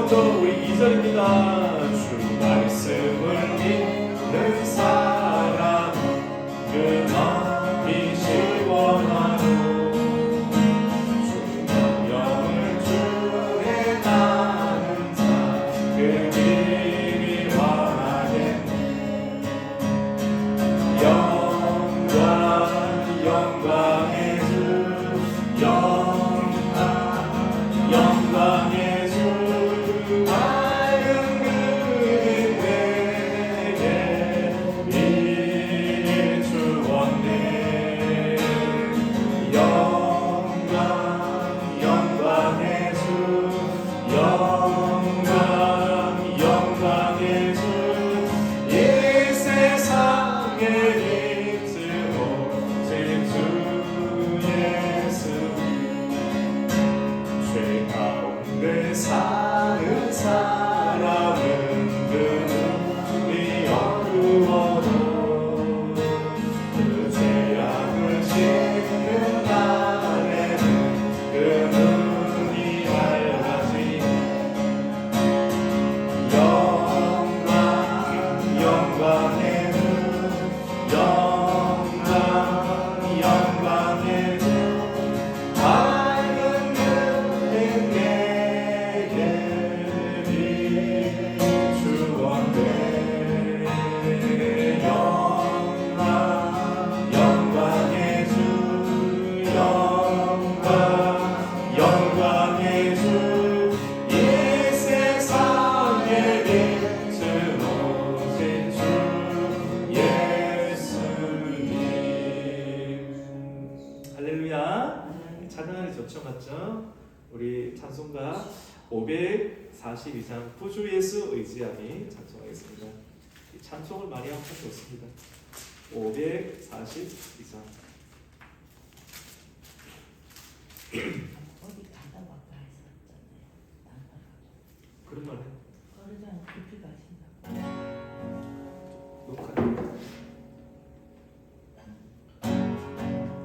또 우리 2절입니다. 주 말씀을 믿는 사람 그 마음이 시원하고 주 명령을 주에 나는 자 그 길이 완하겠네. 영광의 주 영광의 주 밝은 그림 내게 빛을 주었네. 영광의 주 영광의 주 이 세상에 있지 오직 주 예수 죄 가운데 사는 사람은 그 눈이 어두워도 그 죄악을 씻는 날에는 그 눈이 밝아지네. 영광의 주 영광의 주 밝은 그림 내게 비추었네. 영광의 주 영광의 주 이 세상에 빛은 오직 주 예수님. 할렐루야. 찬양하니 좋죠, 맞죠? 우리 찬송가 542장 구주 예수 의지함이 찬송하겠습니다. 이 찬송을 많이 하면 참 좋습니다. 542장. 어디 가다 왔다 했었잖아요. 그런 말 해. 거르장 깊이 가신다고. 녹화.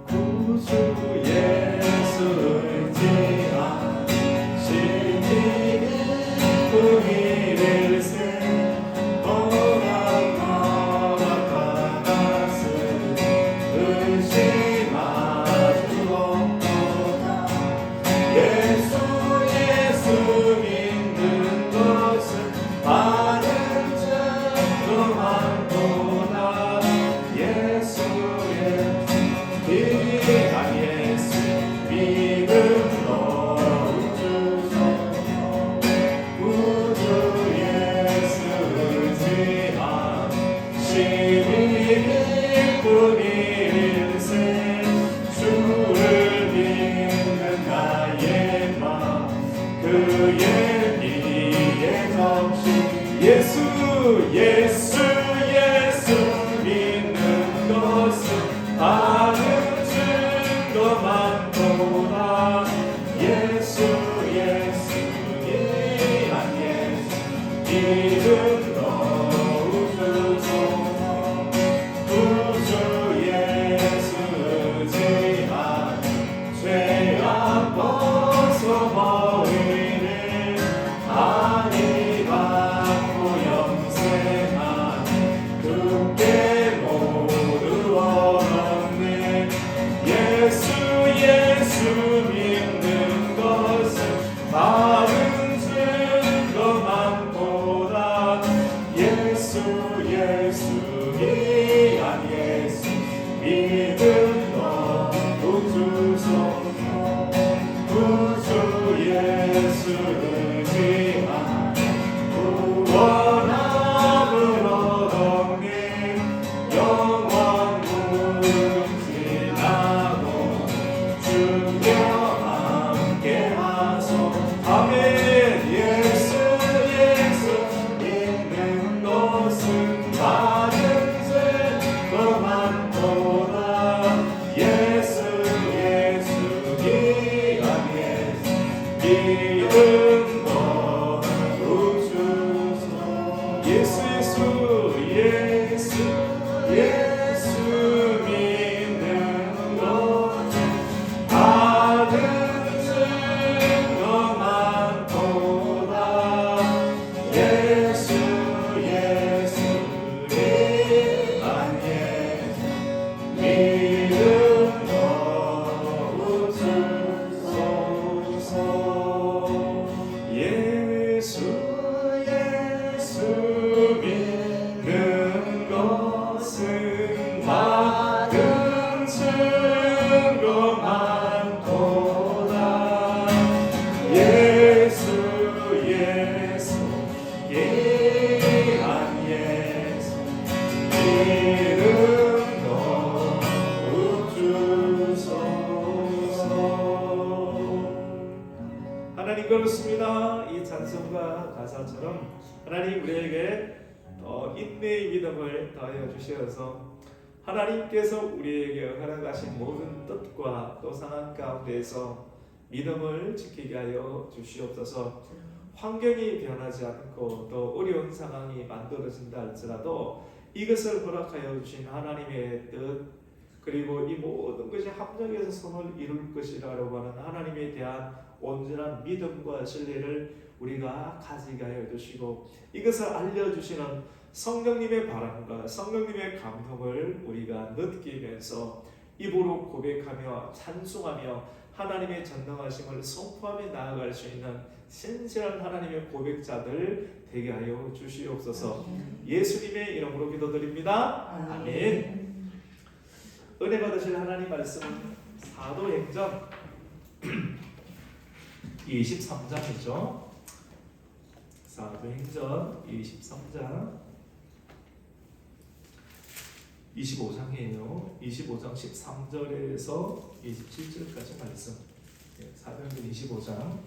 구주 예수 의지함 신비의 불의일세 오락가라가스 의심하주 없도다. 예수 믿는 것은 바른 증거 많도다. 예수의 귀한 예수 믿음으로 주소서. 구주 예수 의지함 시민일 뿐일세. 주를 믿는 나의 맘 그의 비에 적시. 예수 믿는 것은 바른 증거 많도다. 예수 귀한 예수 믿음으로 주소서. 구주 예수 의지함 죄악 벗어버리네. 아니 받고 영생한 굳게 모두 얻었네. 예수 믿는 것은 바른 증거 많도다. 예수 귀한 예수 믿음으로 주소서. 구주 예수 의지함 구원함을 얻었네. 영원 무궁 지나고 주며 하나님 그렇습니다. 이 찬송가 가사처럼 하나님 우리에게 인내의 믿음을 더하여 주셔서 하나님께서 우리에게 허락하신 모든 뜻과 또 상황 가운데에서 믿음을 지키게 하여 주시옵소서. 환경이 변하지 않고 또 어려운 상황이 만들어진다 할지라도 이것을 허락하여 주신 하나님의 뜻 그리고 이 모든 것이 합력해서 선을 이룰 것이라고 하는 하나님에 대한 온전한 믿음과 신뢰를 우리가 가지게 하여 주시고 이것을 알려주시는 성령님의 바람과 성령님의 감동을 우리가 느끼면서 입으로 고백하며 찬송하며 하나님의 전능하심을 선포하며 나아갈 수 있는 신실한 하나님의 고백자들 되게 하여 주시옵소서. 예수님의 이름으로 기도드립니다. 아멘. 은혜 받으실 하나님 말씀은 사도행전 23장이죠. 사도행전 23장 25장이에요. 25장 13절에서 27절까지 말씀. 사도행전 25장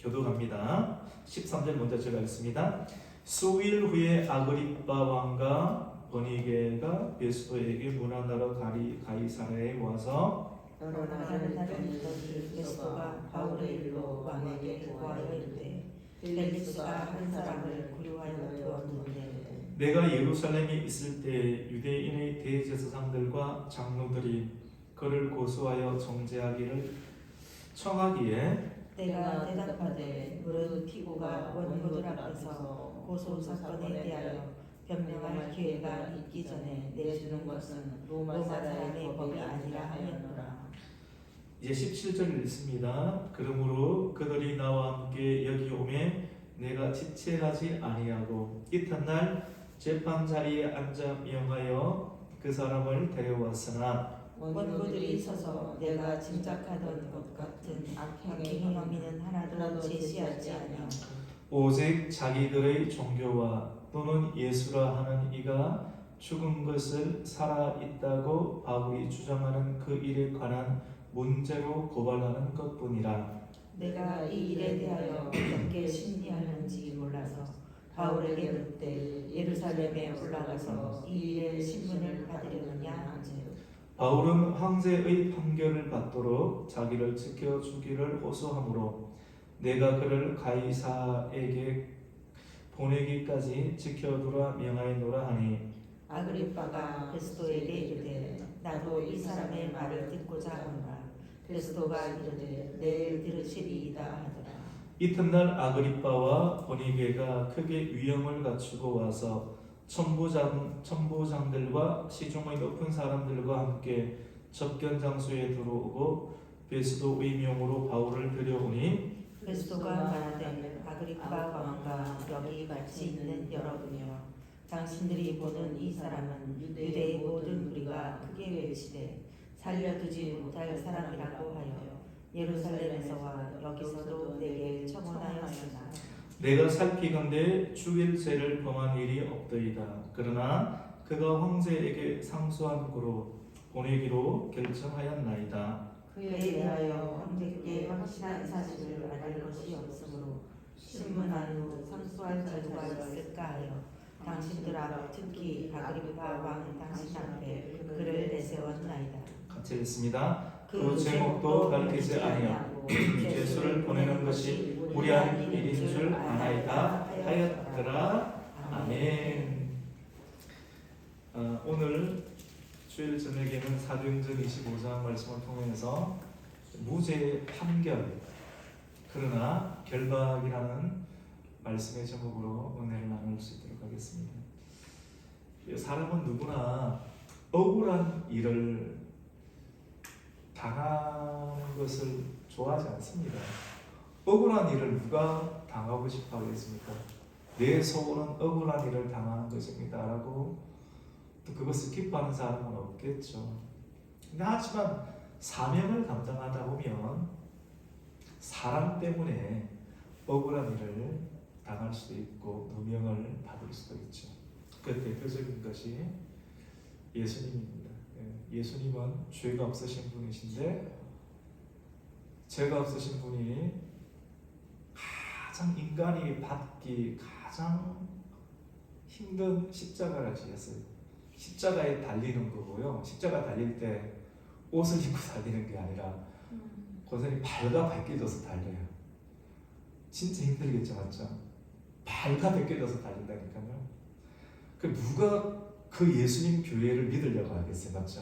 교도갑니다. 13절 먼저 제가 읽습니다. 수일 후에 아그리빠 왕과 버니게가 베스도에게 문안하러 가이사랴에 와서 다른 사람이 있더니 베스토가 바울의 일로 왕에게 보고하여 이르되 벨릭스가 한 사람을 구류하여 두었는데 내가 예루살렘에 있을 때 유대인의 대제사장들과 장로들이 그를 고소하여 정죄하기를 청하기에 내가 대답하되 무릇 티고가 원고들 앞에서 고소 사건에 대하여 변명할 기회가 있기 전에 내주는 것은 로마 사람의 법이 아니라 하였노라. 이제 17절 읽습니다. 그러므로 그들이 나와 함께 여기 오매 내가 지체하지 아니하고 이튿날 재판 자리에 앉아 명하여 그 사람을 데려왔으나 원고들이 서서 내가 짐작하던 것 같은 악행의 혐의는 하나도 제시하지 아니하고 오직 자기들의 종교와 또는 예수라 하는 이가 죽은 것을 살아 있다고 바울이 주장하는 그 일에 관한 문제로 고발하는 것뿐이라. 내가 이 일에 대하여 어떻게 심리하는지 몰라서 바울에게 묻되 예루살렘에 올라가서 이 일의 신문을 받으려느냐 하지. 바울은 황제의 판결을 받도록 자기를 지켜주기를 호소하므로 내가 그를 가이사에게 보내기까지 지켜두라 명하였노라 하니 아그리빠가 베스도에게 이르되 나도 이 사람의 말을 듣고자 하노라. 베스도가 이르되 내일 들으시리이다 하더라. 이튿날 아그리빠와 버니게가 크게 위엄을 갖추고 와서 천부장들과 시중의 높은 사람들과 함께 접견 장소에 들어오고 베스도의 명으로 바울을 들여오니 베스도가 말하되 아그리빠 왕과 여기 같이 있는 여러분이여 당신들이 보는 이 사람은 유대의 모든 무리가 크게 외치되 살려두지 못할 사람이라고 하여 예루살렘에서와 여기서도 내게 청원하였으나 내가 살피건대 죽일 죄를 범한 일이 없더이다. 그러나 그가 황제에게 상소한 고로 보내기로 결정하였나이다. 그에 대하여 황제께 확실한 사실을 알릴 것이 없으므로 신문한 후 상소할 자가 있을까 하여 당신들 앞 특히 아그리빠 왕 당신 앞에 그를 내세웠나이다. 같이 읽습니다. 그 제목도 밝히지 아니하고 죄수를 보내는 것이 무리한 일인 줄 아나이다 하였더라. 아멘. 오늘 주일 저녁에는 사도행전 25장 말씀을 통해서 무죄 판결 그러나 결박이라는 말씀의 제목으로 은혜를 나눌 수 있도록 하겠습니다. 사람은 누구나 억울한 일을 당하는 것을 좋아하지 않습니다. 억울한 일을 누가 당하고 싶어 하겠습니까? 내 소원은 억울한 일을 당하는 것입니다 라고 또 그것을 기뻐하는 사람은 없겠죠. 근데 하지만 사명을 감당하다 보면 사람 때문에 억울한 일을 당할 수도 있고 누명을 받을 수도 있죠. 그 대표적인 것이 예수님입니다. 예수님은 죄가 없으신 분이신데 죄가 없으신 분이 가장 인간이 받기 가장 힘든 십자가를 지었어요. 십자가에 달리는 거고요. 십자가 달릴 때 옷을 입고 달리는 게 아니라 고선이 발과 벗겨져서 달려요. 진짜 힘들겠죠, 맞죠? 발과 벗겨져서 달린다니까요. 그 누가 그 예수님 교회를 믿으려고 하겠어요, 맞죠?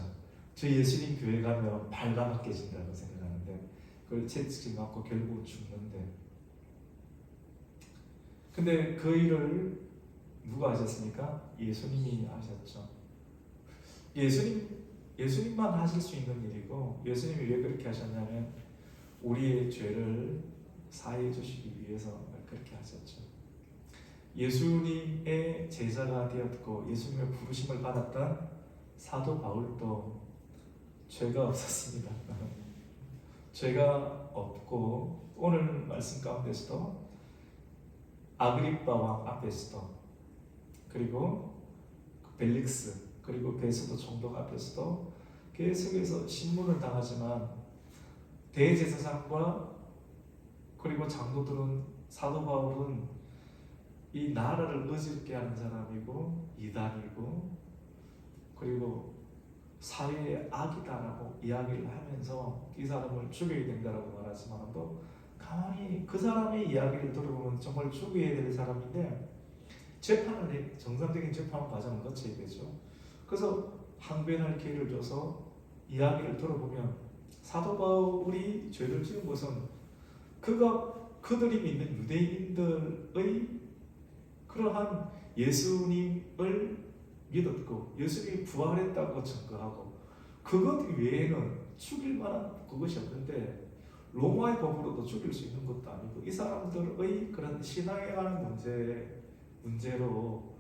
저 예수님 교회 가면 발가 벗겨진다고 생각하는데 그걸 채찍질 맞고 결국 죽는데, 근데 그 일을 누가 하셨습니까? 예수님이 하셨죠. 예수님만 하실 수 있는 일이고, 예수님이 왜 그렇게 하셨냐면 우리의 죄를 사해 주시기 위해서 그렇게 하셨죠. 예수님의 제자가 되었고 예수님의 부르심을 받았던 사도 바울도 죄가 없었습니다. 죄가 없고 오늘 말씀 가운데서도 아그리빠 왕 앞에서도, 그리고 벨릭스, 그리고 베스도 총독 앞에서도 계속해서 신문을 당하지만 대제사장과 그리고 장로들은 사도 바울은 이 나라를 어지럽게 하는 사람이고 이단이고 그리고 사회의 악이다라고 이야기를 하면서 이 사람을 죽여야 된다라고 말하지만도 가만히 그 사람의 이야기를 들어보면 정말 죽여야 될 사람인데 정상적인 재판 과정을 거쳐야 되죠. 그래서 항변할 기회를 줘서 이야기를 들어보면 사도 바울이 죄를 지은 것은 그들이 믿는 유대인들의 그러한 예수님을 믿었고 예수님이 부활했다고 증거하고 그것 외에는 죽일 만한 그것이 없는데 로마의 법으로도 죽일 수 있는 것도 아니고 이 사람들의 그런 신앙에 관한 문제로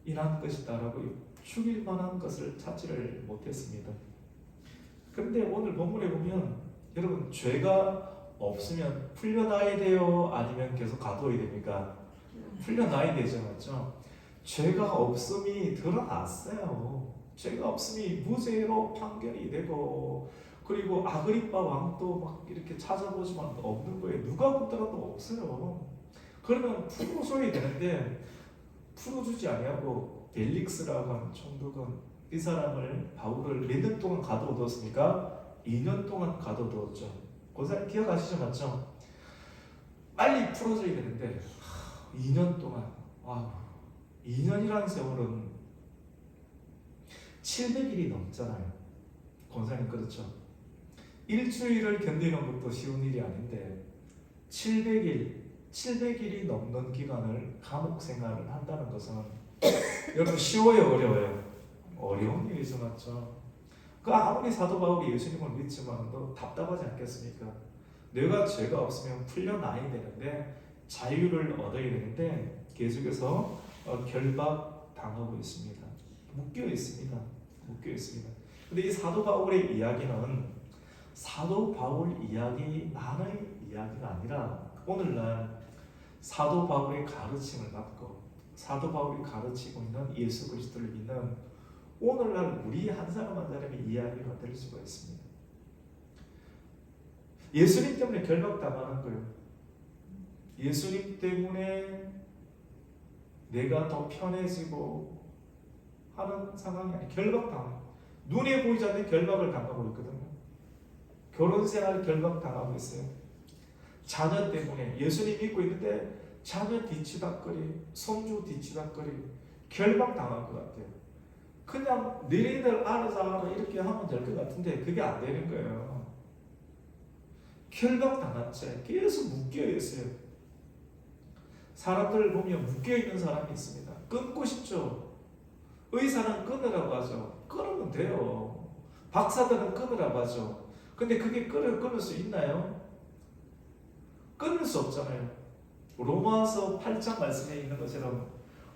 인한 것이다라고 죽일 만한 것을 찾지를 못했습니다. 그런데 오늘 본문에 보면 여러분 죄가 없으면 풀려나야 돼요? 아니면 계속 가둬야 됩니까? 풀려나야 되죠, 맞죠? 죄가 없음이 드러났어요. 죄가 없음이 무죄로 판결이 되고 그리고 아그리빠 왕도 막 이렇게 찾아보지만 없는 거예요. 누가 붙더라도 없어요. 그러면 풀어줘야 되는데 풀어주지 아니하고 벨릭스라고 하는 총독은 이 사람을 바울을 몇 년 동안 가둬뒀습니까? 2년 동안 가둬뒀죠. 그 사람 기억하시죠, 맞죠? 빨리 풀어줘야 되는데 2년 동안 2년이라는 세월은 700일이 넘잖아요. 권사님 그렇죠? 일주일을 견디는 것도 쉬운 일이 아닌데 700일이 넘는 기간을 감옥 생활을 한다는 것은 여러분 쉬워요, 어려워요? 어려운 일이죠, 맞죠? 그 아무리 사도 바울이 예수님을 믿지만도 답답하지 않겠습니까? 내가 죄가 없으면 풀려나야 되는데 자유를 얻어야 되는데 계속해서 결박당하고 있습니다. 묶여 있습니다. 근데 이 사도 바울의 이야기는 사도 바울 이야기만의 이야기가 아니라 오늘날 사도 바울의 가르침을 받고 사도 바울이 가르치고 있는 예수 그리스도를 믿는 오늘날 우리 한 사람 한 사람의 이야기가 될 수가 있습니다. 예수님 때문에 결박당하는 거예요. 예수님 때문에 내가 더 편해지고 하는 상황이 아니에요. 결박당해요. 눈에 보이지 않는 결박을 당하고 있거든요. 결혼생활 결박당하고 있어요. 자녀 때문에 예수님 믿고 있는데 자녀 뒤치다거리, 손주 뒤치다거리 결박당한 것 같아요. 그냥 너희들 알아서 알아 이렇게 하면 될 것 같은데 그게 안 되는 거예요. 결박당한 채 계속 묶여있어요. 사람들을 보면 묶여있는 사람이 있습니다. 끊고 싶죠. 의사는 끊으라고 하죠. 끊으면 돼요. 박사들은 끊으라고 하죠. 근데 그게 끊을 수 있나요? 끊을 수 없잖아요. 로마서 8장 말씀에 있는 것처럼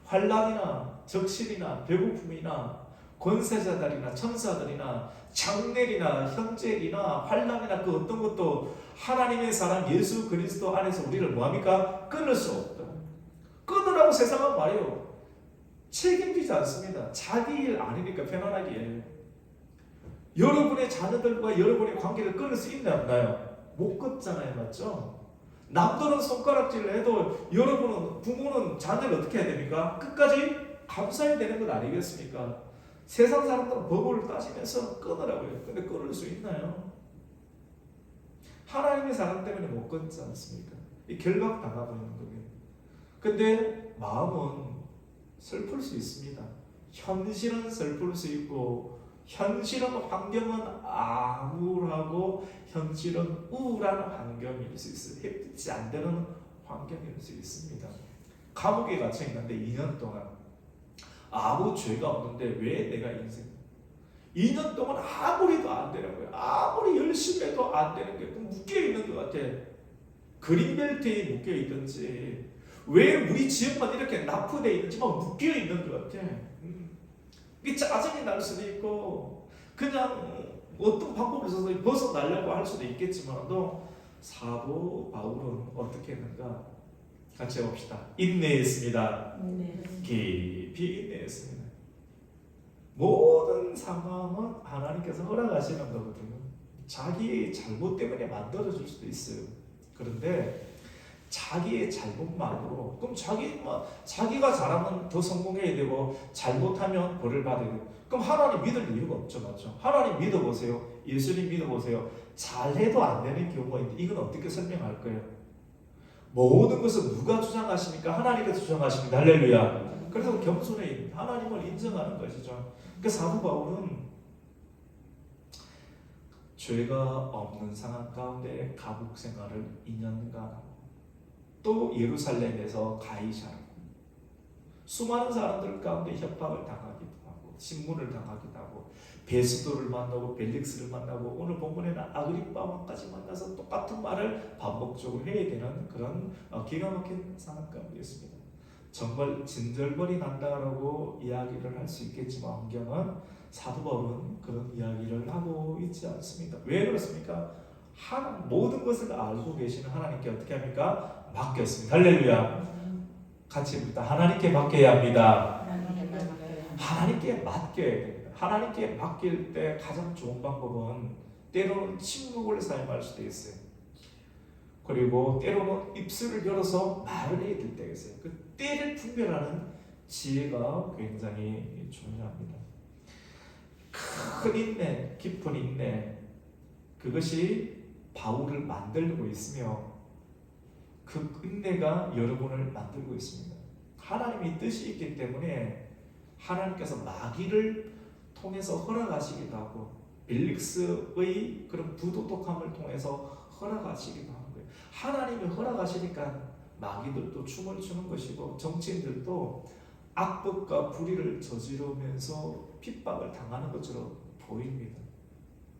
환난이나 적신이나 배고픔이나 권세자들이나 천사들이나 장례이나 형제이나 환난이나 그 어떤 것도 하나님의 사람 예수 그리스도 안에서 우리를 뭐합니까? 끊을 수 없다. 끊으라고 세상은 말해요. 책임지지 않습니다. 자기 일 아니니까 편안하게. 여러분의 자녀들과 여러분의 관계를 끊을 수 있나요? 없나요? 못 끊잖아요. 맞죠? 남들은 손가락질을 해도 여러분은, 부모는 자녀를 어떻게 해야 됩니까? 끝까지 감싸야 되는 것 아니겠습니까? 세상 사람들은 법을 따지면서 끊으라고요. 근데 끊을 수 있나요? 하나님의 사랑 때문에 못 끊지 않습니까? 이 결박 당하고 있는 거예요. 근데 마음은 슬플 수 있습니다. 현실은 슬플 수 있고, 현실은 환경은 암울하고, 현실은 우울한 환경일 수 있어요. 햇빛이 안 되는 환경일 수 있습니다. 감옥에 갇혀 있는데 2년 동안 아무 죄가 없는데 왜 내가 인생 2년 동안 아무리 해도 안 되는 거예요. 아무리 열심히 해도 안 되는 거예요. 묶여 있는 것 같아. 그린벨트에 묶여 있든지, 왜 우리 지역만 이렇게 납부되어 있는지 막 묶여 있는 것 같아. 이게 짜증이 날 수도 있고, 그냥 어떤 방법을 써서 벗어나려고 할 수도 있겠지만도, 사도 바울은 어떻게 했는가? 같이 해봅시다. 인내했습니다. 깊이 인내했습니다. 모든 상황은 하나님께서 허락하시는 거거든요. 자기의 잘못 때문에 만들어질 수도 있어요. 그런데 자기의 잘못만으로, 그럼 자기가 잘하면 더 성공해야 되고, 잘못하면 벌을 받아야 되고, 그럼 하나님 믿을 이유가 없죠. 맞죠? 하나님 믿어보세요. 예수님 믿어보세요. 잘해도 안 되는 경우가 있는데 이건 어떻게 설명할 거예요? 모든 것은 누가 주장하십니까? 하나님께서 주장하십니다. 할렐루야. 그래서 겸손해 하나님을 인정하는 것이죠. 그 사도 바울은 죄가 없는 상황 가운데 감옥 생활을 2년간 하고, 또 예루살렘에서 가이사르, 수많은 사람들 가운데 협박을 당하기도 하고, 신문을 당하기도 하고, 베스도를 만나고 벨릭스를 만나고, 오늘 본문에는 아그리빠 왕까지 만나서 똑같은 말을 반복적으로 해야 되는 그런 기가 막힌 상황 가운데 있습니다. 정말 진절머리 난다라고 이야기를 할 수 있겠지만, 환경은 사도 바울은 그런 이야기를 하고 있지 않습니다. 왜 그렇습니까? 모든 것을 알고 계시는 하나님께 어떻게 합니까? 맡겼습니다. 할렐루야. 같이 합니다. 하나님께 맡겨야 합니다. 하나님께 맡겨야 됩니다. 하나님께 맡길 때 가장 좋은 방법은 때로는 침묵을 사용할 수도 있어요. 그리고 때로는 입술을 열어서 말을 해야 될 때가 있어요. 그 때를 분별하는 지혜가 굉장히 중요합니다. 큰 인내, 깊은 인내, 그것이 바울을 만들고 있으며, 그 인내가 여러분을 만들고 있습니다. 하나님의 뜻이 있기 때문에 하나님께서 마귀를 통해서 허락하시기도 하고, 벨릭스의 그런 부도덕함을 통해서 허락하시기도 하는 거예요. 하나님이 허락하시니까 마귀들도 춤을 추는 것이고, 정치인들도 악법과 불의를 저지르면서 핍박을 당하는 것처럼 보입니다.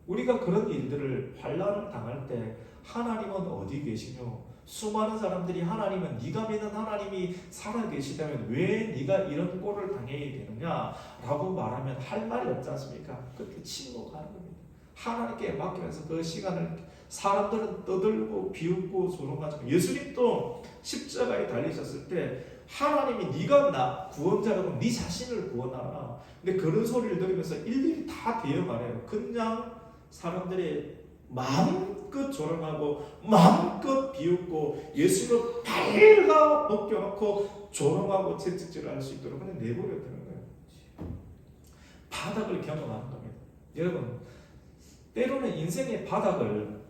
우리가 그런 일들을, 환난을 당할 때 하나님은 어디 계시뇨? 수많은 사람들이 하나님은, 네가 믿는 하나님이 살아계시다면 왜 네가 이런 꼴을 당해야 되느냐 라고 말하면 할 말이 없지 않습니까? 그때 침묵하는 겁니다. 하나님께 맡기면서 그 시간을, 사람들은 떠들고 비웃고 조롱하지만, 예수님도 십자가에 달리셨을 때 하나님이 네가 나 구원자라고 네 자신을 구원하라. 근데 그런 소리를 들으면서 일일이 다 대응하래요. 그냥 사람들이 마음껏 조롱하고 마음껏 비웃고, 예수를 발가 벗겨놓고 조롱하고 채찍질을 할 수 있도록 그냥 내버려두는 거예요. 바닥을 경험하는 겁니다. 여러분, 때로는 인생의 바닥을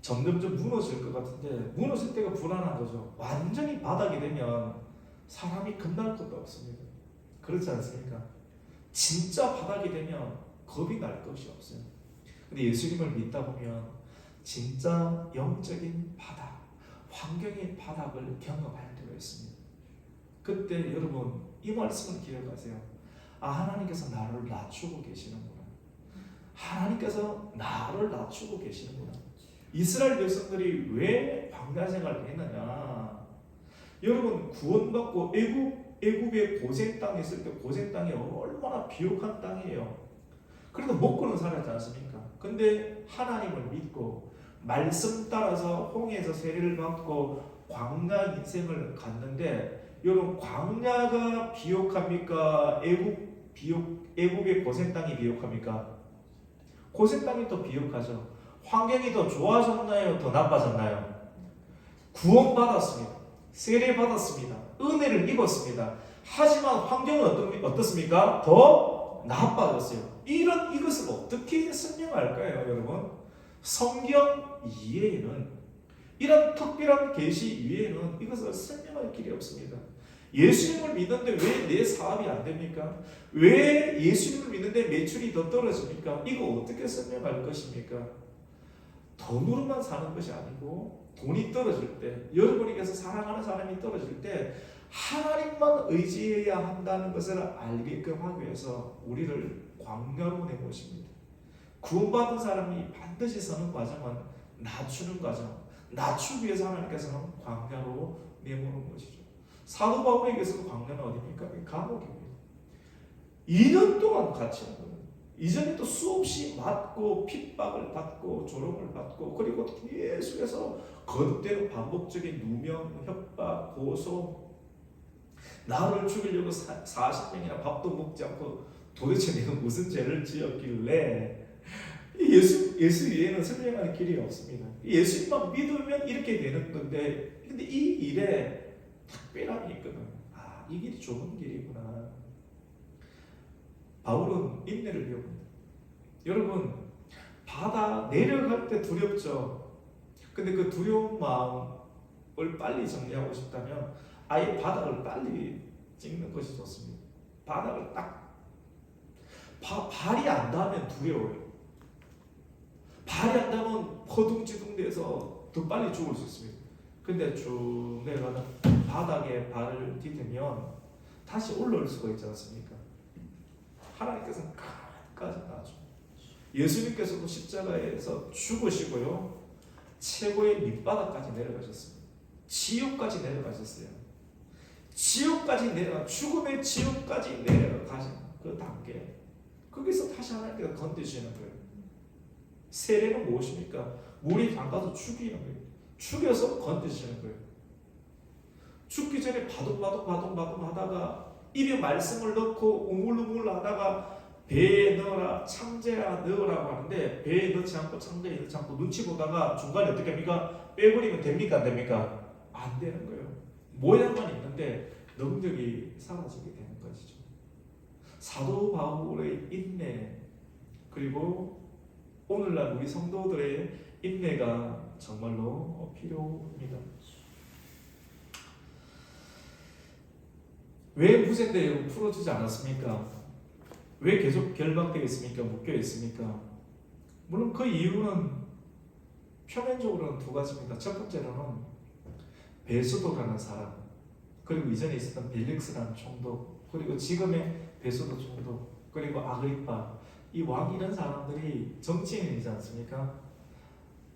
점점점 무너질 것 같은데, 무너질 때가 불안한 거죠. 완전히 바닥이 되면 사람이 겁날 것도 없습니다. 그렇지 않습니까? 진짜 바닥이 되면 겁이 날 것이 없어요. 근데 예수님을 믿다 보면 진짜 영적인 바닥, 환경의 바닥을 경험할 때가 있습니다. 그때 여러분 이 말씀을 기억하세요. 아, 하나님께서 나를 낮추고 계시는구나. 하나님께서 나를 낮추고 계시는구나. 이스라엘 백성들이 왜 광야 생활을 했느냐? 여러분, 구원받고 애굽의 고생 땅에 있을 때, 고생 땅이 얼마나 비옥한 땅이에요. 그래도 먹고는 살았지 않습니까? 근데 하나님을 믿고 말씀 따라서 홍해에서 세례를 받고 광야 인생을 갔는데, 여러분, 광야가 비옥합니까? 애굽의 고생 땅이 비옥합니까? 고생 땅이 더 비옥하죠. 환경이 더 좋아졌나요? 더 나빠졌나요? 구원받았습니다. 세례받았습니다. 은혜를 입었습니다. 하지만 환경은 어떻습니까? 더 나빠졌어요. 이것을 어떻게 설명할까요, 여러분? 성경 이외에는, 이런 특별한 계시 이외에는 이것을 설명할 길이 없습니다. 예수님을 믿는데 왜 내 사업이 안 됩니까? 왜 예수님을 믿는데 매출이 더 떨어집니까? 이거 어떻게 설명할 것입니까? 돈으로만 사는 것이 아니고, 돈이 떨어질 때, 여러분에게서 사랑하는 사람이 떨어질 때 하나님만 의지해야 한다는 것을 알게끔 하기 위해서 우리를 광야로 내모십니다. 구원받은 사람이 반드시 서는 과정은 낮추는 과정, 낮추기 위해서 하나님께서는 광야로 내모는 것이죠. 사도 바울에게서도 광야는 어디입니까? 감옥입니다. 2년 동안 갇히는 거예요. 이전에도 수없이 맞고 핍박을 받고 조롱을 받고, 그리고 계속해서 거듭되는 반복적인 누명, 협박, 고소, 나를 죽이려고 40년이나 밥도 먹지 않고 도대체 내가 무슨 죄를 지었길래, 예수 외에는 설명하는 길이 없습니다. 예수님만 믿으면 이렇게 되는 건데, 근데 이 일에 특별함이 있거든. 이 길이 좋은 길이구나. 바울은 인내를 배웁니다. 여러분, 바다 내려갈 때 두렵죠. 근데 그 두려운 마음을 빨리 정리하고 싶다면 아예 바닥을 빨리 찍는 것이 좋습니다. 바닥을 딱, 발이 안 닿으면 두려워요. 발이 안 닿으면 허둥지둥돼서 더 빨리 죽을 수 있습니다. 근데 쭉 내려가는 바닥에 발을 디디면 다시 올라올 수가 있지 않습니까? 하나님께서는 끝까지 놔줘. 예수님께서도 십자가에서 죽으시고요, 최고의 밑바닥까지 내려가셨습니다. 지옥까지 내려가셨어요. 지옥까지 내려가, 죽음의 지옥까지 내려가신 그 단계, 거기서 다시 하나님께서 건드시는 거예요. 세례는 무엇입니까? 물이 담가서 죽이는 거예요. 죽여서 건드시는 거예요. 죽기 전에 바둥바둥 하다가 입에 말씀을 넣고 우물우물 하다가 배에 넣어라, 창자에 넣으라고 하는데, 배에 넣지 않고 창자에 넣지 않고 눈치 보다가 중간에 어떻게 합니까? 빼버리면 됩니까? 안 됩니까? 안 되는 거예요. 모양만 있는데 능력이 사라지게 되는 것이죠. 사도 바울의 인내, 그리고 오늘날 우리 성도들의 인내가 정말로 필요합니다. 왜 무죄대로 풀어주지 않았습니까? 왜 계속 결박되어 있습니까? 묶여 있습니까? 물론 그 이유는 표면적으로는 두 가지입니다. 첫 번째로는 베소도라는 사람, 그리고 이전에 있었던 벨릭스라는 총독, 그리고 지금의 베소도 총독, 그리고 아그리파, 이 왕, 이런 사람들이 정치인이지 않습니까?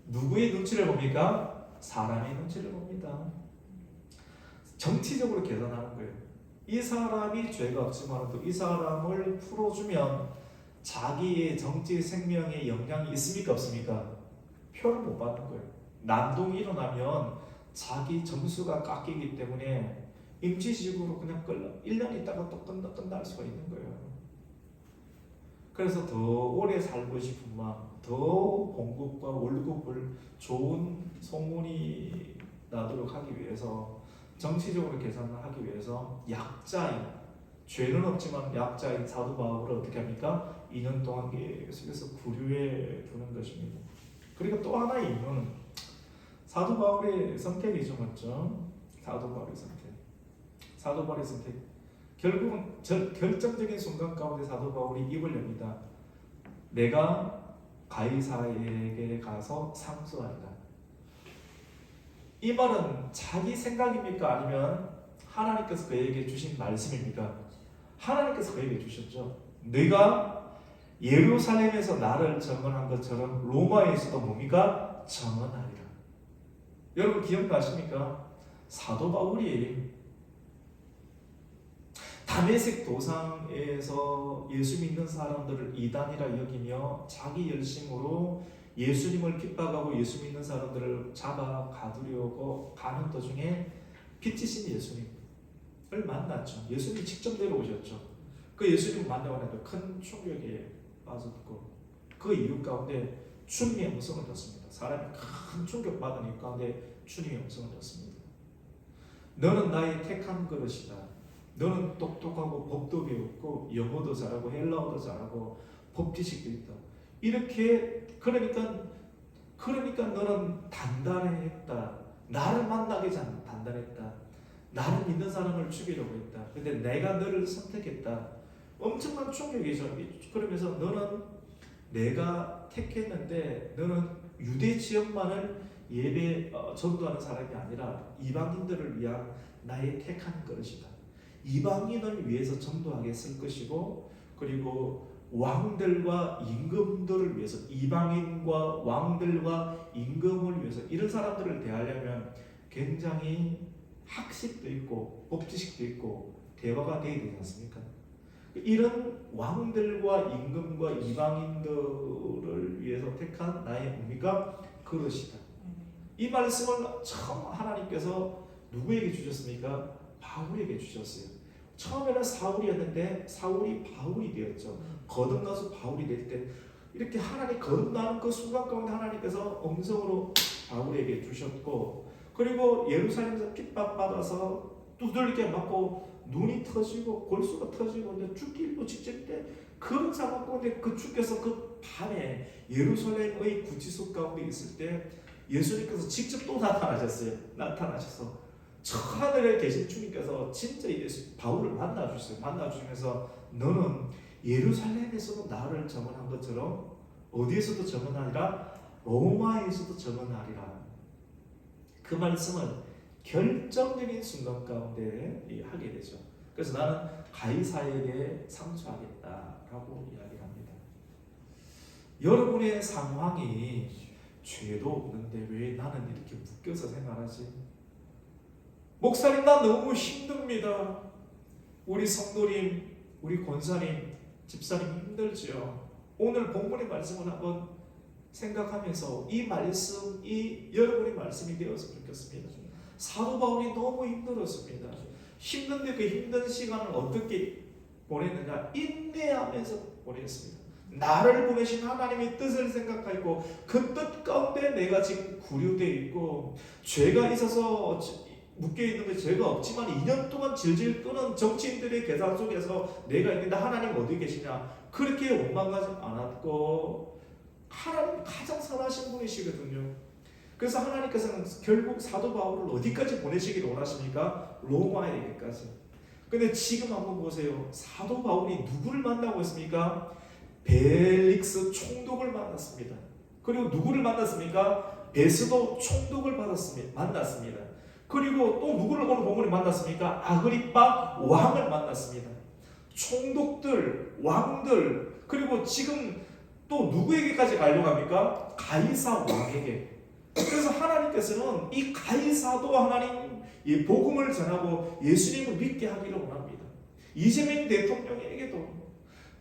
누구의 눈치를 봅니까? 사람의 눈치를 봅니다. 정치적으로 계산하는 거예요. 이 사람이 죄가 없지만 또 이 사람을 풀어주면 자기의 정치 생명에 영향이 있습니까? 없습니까? 표를 못 받는 거예요. 난동이 일어나면 자기 점수가 깎이기 때문에 임시직으로 그냥 1년 있다가 또 끝날 수가 있는 거예요. 그래서 더 오래 살고 싶은 마음, 더 봉급과 월급을 좋은 소문이 나도록 하기 위해서, 정치적으로 계산을 하기 위해서 약자인, 죄는 없지만 약자인 사도 바울을 어떻게 합니까? 2년 동안 계속해서 구류해 두는 것입니다. 그리고 또 하나의 이유는 사도 바울의 선택이죠, 맞죠? 사도 바울의 선택. 결국은 결정적인 순간 가운데 사도 바울이 입을 엽니다. 내가 가이사에게 가서 상소하리라. 이 말은 자기 생각입니까? 아니면 하나님께서 그에게 주신 말씀입니까? 하나님께서 그에게 주셨죠. 네가 예루살렘에서 나를 정언한 것처럼 로마에서도 뭡니까? 정언하리라. 여러분 기억나십니까? 사도 바울이 다메섹 도상에서 예수 믿는 사람들을 이단이라 여기며 자기 열심으로 예수님을 핍박하고 예수 믿는 사람들을 잡아 가두려고 가는 도중에 빛이신 예수님을 만났죠. 예수님이 직접 내려오셨죠. 그 예수님을 만나고 나니까 큰 충격에 빠졌고, 그 이유 가운데 주님의 음성을 듣습니다. 사람이 큰 충격받은 이유 가운데 주님의 음성을 듣습니다. 너는 나의 택한 그릇이다. 너는 똑똑하고 법도 배웠고 영어도 잘하고 헬라어도 잘하고 법지식도 있다. 이렇게 그러니까 너는 단단했다. 나를 만나기 전 단단했다. 나를 믿는 사람을 죽이려고 했다. 근데 내가 너를 선택했다. 엄청난 충격이죠. 그러면서 너는 내가 택했는데 너는 유대 지역만을 예배 전도하는 사람이 아니라 이방인들을 위한 나의 택한 그릇이다. 이방인을 위해서 전도하게 쓸 것이고, 그리고 왕들과 임금들을 위해서, 이방인과 왕들과 임금을 위해서 이런 사람들을 대하려면 굉장히 학식도 있고 법지식도 있고 대화가 돼야 되지 않습니까? 이런 왕들과 임금과 이방인들을 위해서 택한 나의 의미가 그릇이다. 이 말씀을 처음 하나님께서 누구에게 주셨습니까? 바울에게 주셨어요. 처음에는 사울이었는데 사울이 바울이 되었죠. 거듭나서 바울이 될 때 이렇게 하나님 거듭나는 그 순간 가운데 하나님께서 음성으로 바울에게 주셨고, 그리고 예루살렘에서 핍박받아서 두들겨 맞고 눈이 터지고 골수가 터지고 이제 죽기도 직전인데 그런 상황 가운데 그 주께서 그 밤에 예루살렘의 구치소 가운데 있을 때 예수님께서 직접 또 나타나셔서 저 하늘에 계신 주님께서 진짜 바울을 만나주시면서 너는 예루살렘에서도 나를 증언한 것처럼 어디에서도 증언하리라, 로마에서도 증언하리라. 그 말씀을 결정적인 순간 가운데 하게 되죠. 그래서 나는 가이사에게 상주하겠다라고 이야기를 합니다. 여러분의 상황이 죄도 없는데 왜 나는 이렇게 묶여서 생활하지? 목사님, 나 너무 힘듭니다. 우리 성도님, 우리 권사님, 집사님 힘들지요. 오늘 본문의 말씀을 한번 생각하면서 이 말씀이 여러분의 말씀이 되었으면 좋겠습니다. 사도 바울이 너무 힘들었습니다. 힘든데 그 힘든 시간을 어떻게 보냈느냐? 인내하면서 보냈습니다. 나를 보내신 하나님의 뜻을 생각하고 그 뜻 가운데 내가 지금 구류되어 있고 죄가 있어서 묶여있는 게 죄가 없지만 2년 동안 질질 끄는 정치인들의 계산 속에서 내가 있는데 하나님 어디 계시냐? 그렇게 원망하지 않았고 하나님 가장 선하신 분이시거든요. 그래서 하나님께서는 결국 사도 바울을 어디까지 보내시기를 원하십니까? 로마에게까지. 근데 지금 한번 보세요. 사도 바울이 누구를 만나고 있습니까? 벨릭스 총독을 만났습니다. 그리고 누구를 만났습니까? 베스도 총독을 만났습니다. 그리고 또 누구를 오늘 본문에 만났습니까? 아그리빠 왕을 만났습니다. 총독들, 왕들, 그리고 지금 또 누구에게까지 가려고 합니까? 가이사 왕에게. 그래서 하나님께서는 이 가이사도 하나님 이 복음을 전하고 예수님을 믿게 하기를 원합니다. 이재명 대통령에게도,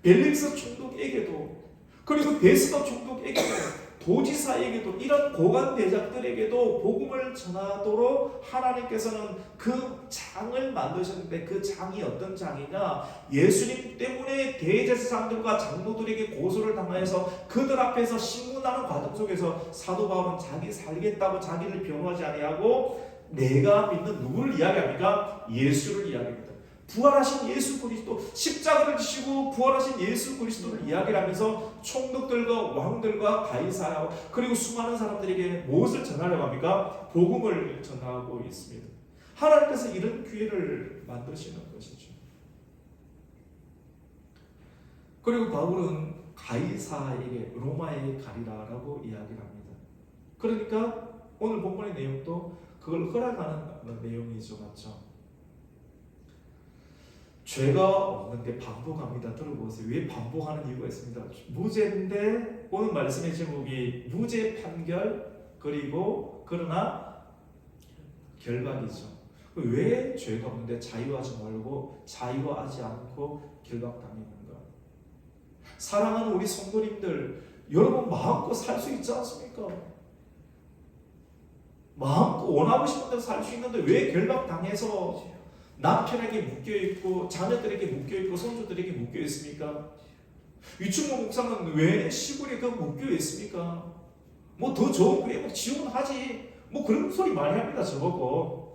벨릭스 총독에게도, 그리고 베스도 총독에게도, 도지사에게도, 이런 고관 대작들에게도 복음을 전하도록 하나님께서는 그 장을 만드셨는데 그 장이 어떤 장이냐? 예수님 때문에 대제사장들과 장로들에게 고소를 당하여서 그들 앞에서 신문하는 과정 속에서 사도 바울은 자기 살겠다고 자기를 변호하지 아니하고 내가 믿는 누구를 이야기합니까? 예수를 이야기합니다. 부활하신 예수 그리스도, 십자가를 지시고 부활하신 예수 그리스도를 이야기를 하면서 총독들과 왕들과 가이사와 그리고 수많은 사람들에게 무엇을 전하려고 합니까? 복음을 전하고 있습니다. 하나님께서 이런 기회를 만드시는 것이죠. 그리고 바울은 가이사에게, 로마에 가리라라고 이야기를 합니다. 그러니까 오늘 본문의 내용도 그걸 허락하는 내용이죠. 맞죠? 죄가 없는데 반복합니다. 들어보세요. 왜 반복하는 이유가 있습니다. 무죄인데 오늘 말씀의 제목이 무죄 판결 그리고 그러나 결박이죠. 왜 죄가 없는데 자유하지 말고 자유하지 않고 결박당했는가? 사랑하는 우리 성도님들, 여러분 마음껏 살 수 있지 않습니까? 마음껏 원하고 싶은 대로 살 수 있는데 왜 결박당해서 남편에게 묶여있고 자녀들에게 묶여있고 손주들에게 묶여있습니까? 유충모 목사는 왜 시골에 그 목교에 있습니까? 뭐 더 좋은 교회 뭐 지원하지. 뭐 그런 소리 많이 합니다. 저보고.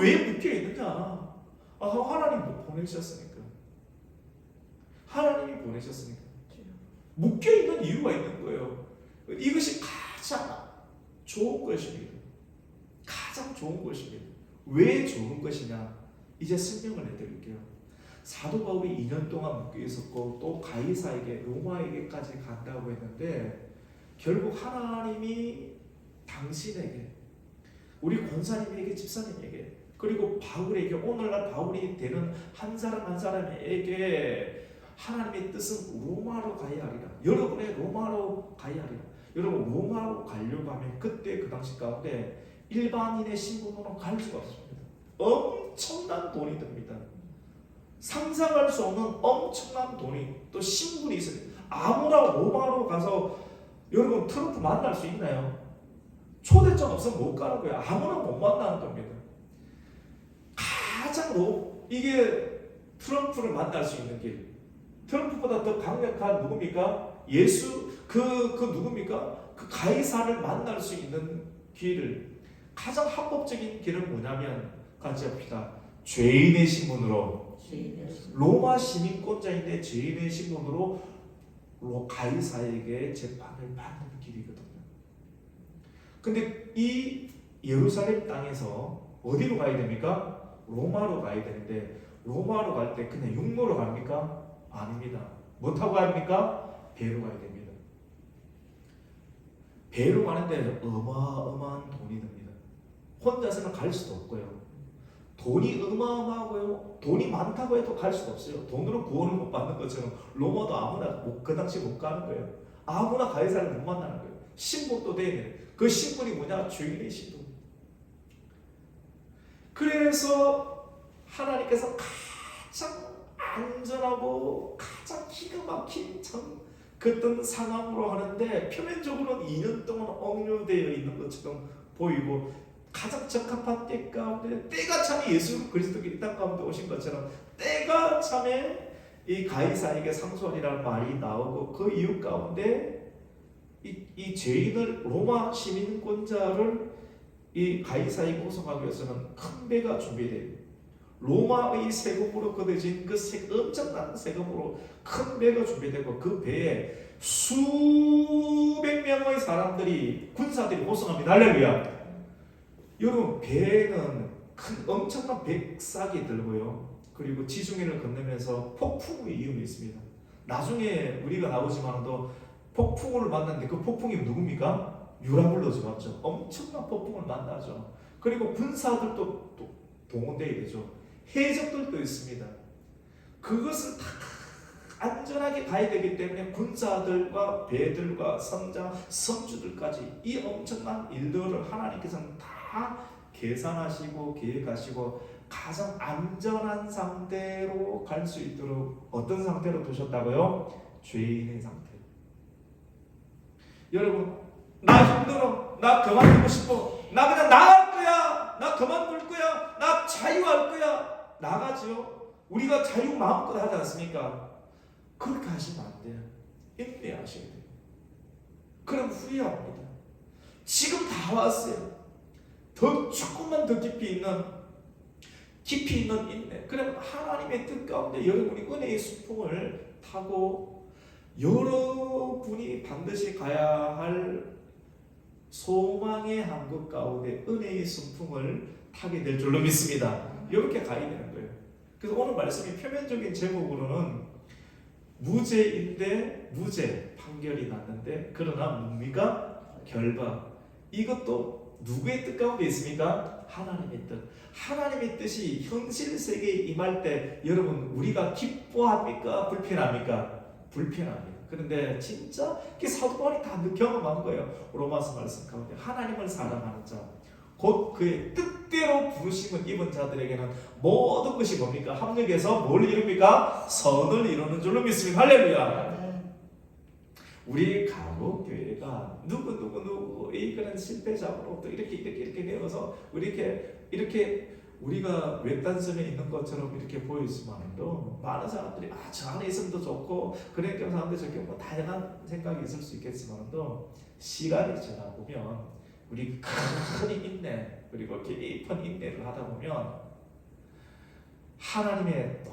왜 묶여 있느냐? 하나님 뭐 보내셨으니까. 하나님이 보내셨으니까. 묶여 있는 이유가 있는 거예요. 이것이 가장 좋은 것입니다. 가장 좋은 것입니다. 왜 좋은 것이냐? 이제 설명을 해드릴게요. 사도 바울이 2년 동안 묶여 있었고 또 가이사에게 로마에게까지 간다고 했는데 결국 하나님이 당신에게 우리 권사님에게 집사님에게 그리고 바울에게 오늘날 바울이 되는 한 사람 한 사람에게 하나님의 뜻은 로마로 가야 하리라. 여러분의 로마로 가야 하리라. 여러분 로마로 가려고 하면 그때 그 당시 가운데 일반인의 신분으로 갈 수가 없습니다. 엄청난 돈이 듭니다. 상상할 수 없는 엄청난 돈이 또 신분이 있어요. 아무나 로마로 가서 여러분 트럼프 만날 수 있나요? 초대장 없으면 못 가는 거예요. 아무나 못 만나는 겁니다. 가장 이게 트럼프를 만날 수 있는 길. 트럼프보다 더 강력한 누굽니까? 예수 그 누굽니까? 그 가이사를 만날 수 있는 길을 가장 합법적인 길은 뭐냐면 같이 합시다. 죄인의 신분으로 로마 시민권자인데 죄인의 신분으로 가이사에게 재판을 받는 길이거든요. 근데 이 예루살렘 땅에서 어디로 가야 됩니까? 로마로 가야 되는데 로마로 갈 때 그냥 육로로 갑니까? 아닙니다. 뭐 타고 갑니까? 배로 가야 됩니다. 배로 가는데 어마어마한 돈이 듭니다. 혼자서는 갈 수도 없고요. 돈이 어마어마하고요. 돈이 많다고 해도 갈 수가 없어요. 돈으로 구원을 못 받는 것처럼 로마도 아무나 그 당시 못 가는 거예요. 아무나 가이사를 못 만나는 거예요. 신분도 되는 그 신분이 뭐냐? 죄인의 신분. 그래서 하나님께서 가장 안전하고 가장 기가 막힌 그떤 상황으로 하는데 표면적으로는 2년 동안 억류되어 있는 것처럼 보이고 가장 적합한 때 가운데 때가 참에 예수 그리스도께 이 땅 가운데 오신 것처럼 때가 참에 이 가이사에게 상소하리라는 말이 나오고 그 이유 가운데 이 죄인을 로마 시민권자를 이 가이사에게 호송하기 위해서는 큰 배가 준비돼요. 로마의 세금으로 거둬진 그 엄청난 세금으로 큰 배가 준비되고 그 배에 수백 명의 사람들이 군사들이 호송합니다. 할렐루야. 여러분 배에는 큰 엄청난 백삭이 들고요. 그리고 지중해를 건너면서 폭풍의 위험이 있습니다. 나중에 우리가 나오지만도 폭풍을 만났는데 그 폭풍이 누굽니까? 유라굴로죠, 맞죠? 엄청난 폭풍을 만나죠. 그리고 군사들도 또 동원되게 되죠. 해적들도 있습니다. 그것을 다 안전하게 가야 되기 때문에 군사들과 배들과 선장, 선주들까지 이 엄청난 일들을 하나님께서는 다 계산하시고 계획하시고 가장 안전한 상태로 갈 수 있도록 어떤 상태로 두셨다고요? 죄인의 상태. 여러분, 나 힘들어, 나 그만두고 싶어, 나 그냥 나갈 거야, 나 그만둘 거야, 나 자유할 거야, 나가죠. 우리가 자유 마음껏 하지 않습니까? 그렇게 하시면 안 돼요. 인내하셔야 돼요. 그럼 후회합니다. 지금 다 왔어요. 더 조금만 더 깊이 있는 인내. 그러면 하나님의 뜻 가운데 여러분이 은혜의 수풍을 타고 여러분이 반드시 가야 할 소망의 한국 가운데 은혜의 순풍을 타게 될 줄로 믿습니다. 이렇게 가야 되는 거예요. 그래서 오늘 말씀이 표면적인 제목으로는 무죄인데 무죄 판결이 났는데 그러나 뭡니까? 결박. 이것도 누구의 뜻 가운데 있습니까? 하나님의 뜻. 하나님의 뜻이 현실 세계에 임할 때 여러분 우리가 기뻐합니까? 불편합니까? 불편합니다. 그런데 진짜 사도 바울이 다 경험한 거예요. 로마서 말씀 가운데 하나님을 사랑하는 자, 곧 그의 뜻대로 부르심을 입은 자들에게는 모든 것이 뭡니까? 합력해서 뭘 이룹니까? 선을 이루는 줄로 믿습니다. 할렐루야. 우리 가곡교회가 누구 그런 실패자로부터 이렇게 내어서 우리 이렇게 우리가 외딴섬에 있는 것처럼 이렇게 보이지만도 많은 사람들이 저 안에 있으면 더 좋고 그러니까 사람들 저렇게 뭐 다양한 생각이 있을 수 있겠지만도 시간이 지나 보면 우리 큰 인내 그리고 깊은 인내를 하다 보면 하나님의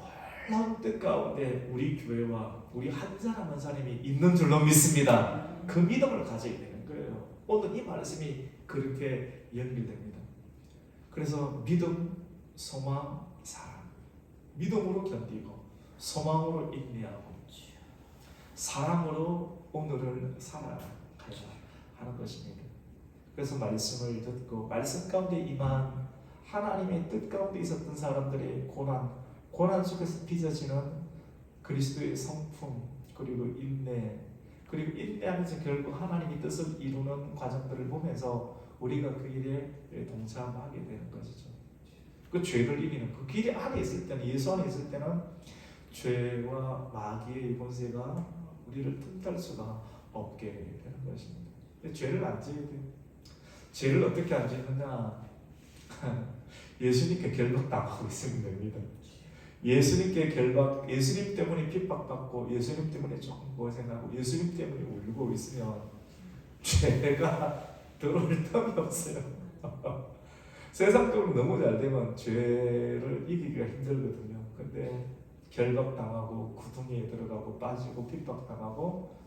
놀라운 뜻 가운데 우리 교회와 우리 한 사람 한 사람이 있는 줄로 믿습니다. 그 믿음을 가지게 되는 거예요. 오늘 이 말씀이 그렇게 연결됩니다. 그래서 믿음, 소망, 사랑. 믿음으로 견디고 소망으로 인내하고 사랑으로 오늘을 살아가야 하는 것입니다. 그래서 말씀을 듣고 말씀 가운데 임한 하나님의 뜻 가운데 있었던 사람들의 고난 속에서 빚어지는 그리스도의 성품 그리고 인내 그리고 인내하면서 결국 하나님의 뜻을 이루는 과정들을 보면서 우리가 그 일에 동참하게 되는 것이죠. 그 죄를 이기는 그 길 안에 있을 때는 예수 안에 있을 때는 죄와 마귀의 권세가 우리를 틈탈 수가 없게 되는 것입니다. 죄를 안 지어야 돼요. 죄를 어떻게 안 짓느냐? 예수님께 결박당하고 있으면 됩니다. 예수님 때문에 핍박받고 예수님 때문에 조금 고생하고 예수님 때문에 울고 있으면 죄가 들어올 틈이 없어요. 세상적으로 너무 잘 되면 죄를 이기기가 힘들거든요. 근데 결박당하고 구덩이에 들어가고 빠지고 핍박당하고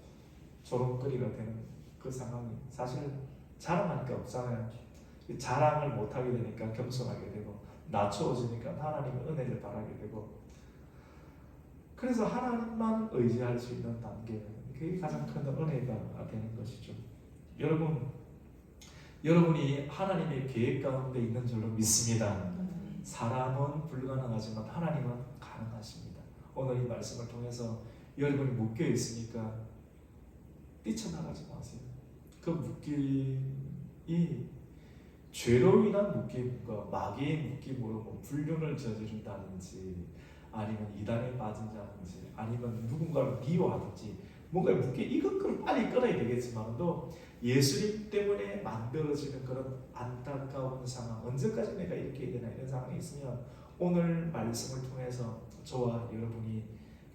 조롱거리가 되는 그 상황이 사실 자랑할 게 없잖아요. 자랑을 못하게 되니까 겸손하게 되고 낮추어지니까 하나님의 은혜를 바라게 되고 그래서 하나님만 의지할 수 있는 단계 그게 가장 큰 은혜가 되는 것이죠. 여러분이 하나님의 계획 가운데 있는 줄로 믿습니다. 사람은 불가능하지만 하나님은 가능하십니다. 오늘 이 말씀을 통해서 여러분이 묶여 있으니까 뛰쳐나가지 마세요. 그 묶임이 죄로 인한 묶임과 마귀의 묶임으로 뭐 불륜을 저지른다든지 아니면 이단에 빠진다든지 아니면 누군가를 미워하든지 뭔가 묶여 이것을 빨리 끊어야 되겠지만도 예수님 때문에 만들어지는 그런 안타까운 상황 언제까지 내가 이렇게 해야 되나 이런 상황이 있으면 오늘 말씀을 통해서 저와 여러분이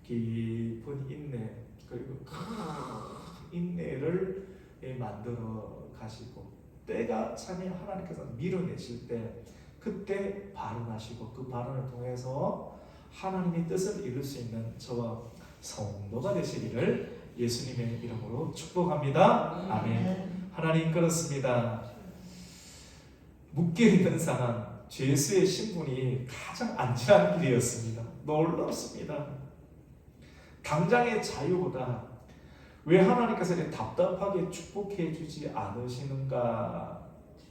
깊은 인내 그리고 큰 인내를 만들어 가시고 때가 차면 하나님께서 밀어내실 때 그때 발언하시고 그 발언을 통해서 하나님의 뜻을 이룰 수 있는 저와 성도가 되시기를 예수님의 이름으로 축복합니다. 아멘. 하나님 그렇습니다. 묶여있는 상황 죄수의 신분이 가장 안전한 길이었습니다. 놀랍습니다. 당장의 자유보다 왜 하나님께서 이렇게 답답하게 축복해 주지 않으시는가?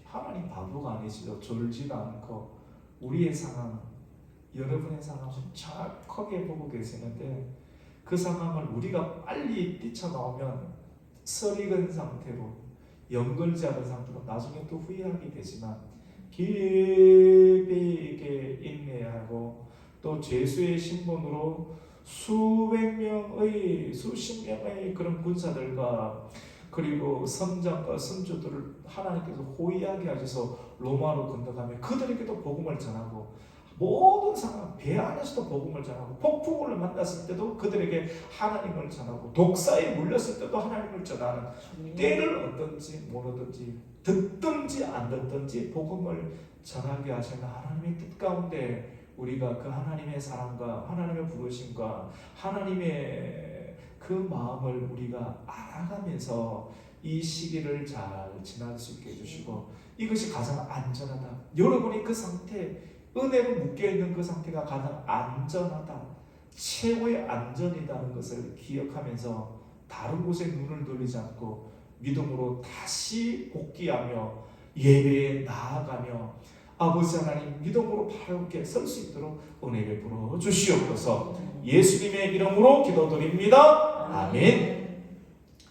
하나님 바보가 아니시죠. 졸지도 않고 우리의 상황, 여러분의 상황을 정확하게 보고 계시는데 그 상황을 우리가 빨리 뛰쳐나오면 설익은 상태로 연결지 않은 상태로 나중에 또 후회하게 되지만 깊이 있게 인내하고 또 죄수의 신분으로 수십 명의 그런 군사들과 그리고 선장과 선주들을 하나님께서 호위하게 하셔서 로마로 건너가며 그들에게도 복음을 전하고 모든 상황 배 안에서도 복음을 전하고 폭풍우를 만났을 때도 그들에게 하나님을 전하고 독사에 물렸을 때도 하나님을 전하는 때를 얻든지 모르든지 듣든지 안 듣든지 복음을 전하게 하시는 하나님의 뜻 가운데 우리가 그 하나님의 사랑과 하나님의 부르심과 하나님의 그 마음을 우리가 알아가면서 이 시기를 잘 지날 수 있게 해주시고 이것이 가장 안전하다. 여러분이 그 상태 은혜로 묶여있는 그 상태가 가장 안전하다. 최고의 안전이라는 것을 기억하면서 다른 곳에 눈을 돌리지 않고 믿음으로 다시 복귀하며 예배에 나아가며 아버지 하나님 믿음으로 바르게 설 수 있도록 은혜 베풀어 주시옵소서. 예수님의 이름으로 기도드립니다. 아멘.